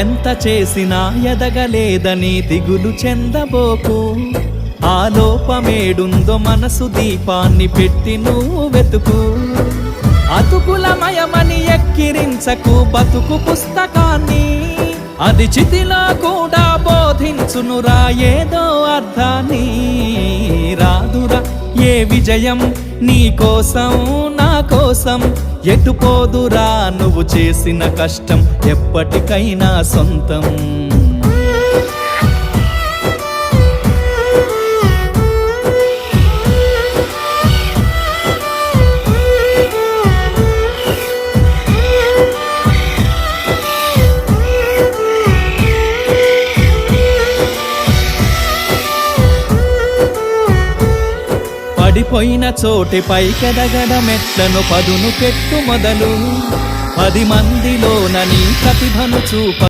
ఎంత చేసినా ఎదగలేదని దిగులు చెందబోకు. ఆ లోపమేడుందో మనసు దీపాన్ని పెట్టి నువ్వు వెతుకు. అతుకులమయమని ఎక్కిరించకు బతుకు పుస్తకాన్ని, అది చితిలో కూడా బోధించునురా ఏదో అర్థాన్ని. రాదురా ఏ విజయం నీ కోసం నా కోసం, ఎటుపోదురా నువ్వు చేసిన కష్టం ఎప్పటికైనా సొంతం. పడిపోయిన చోటి పైకెదగడమెట్లను పదును పెట్టు మొదలు. 10 మందిలోన నీ ప్రతిభను చూప.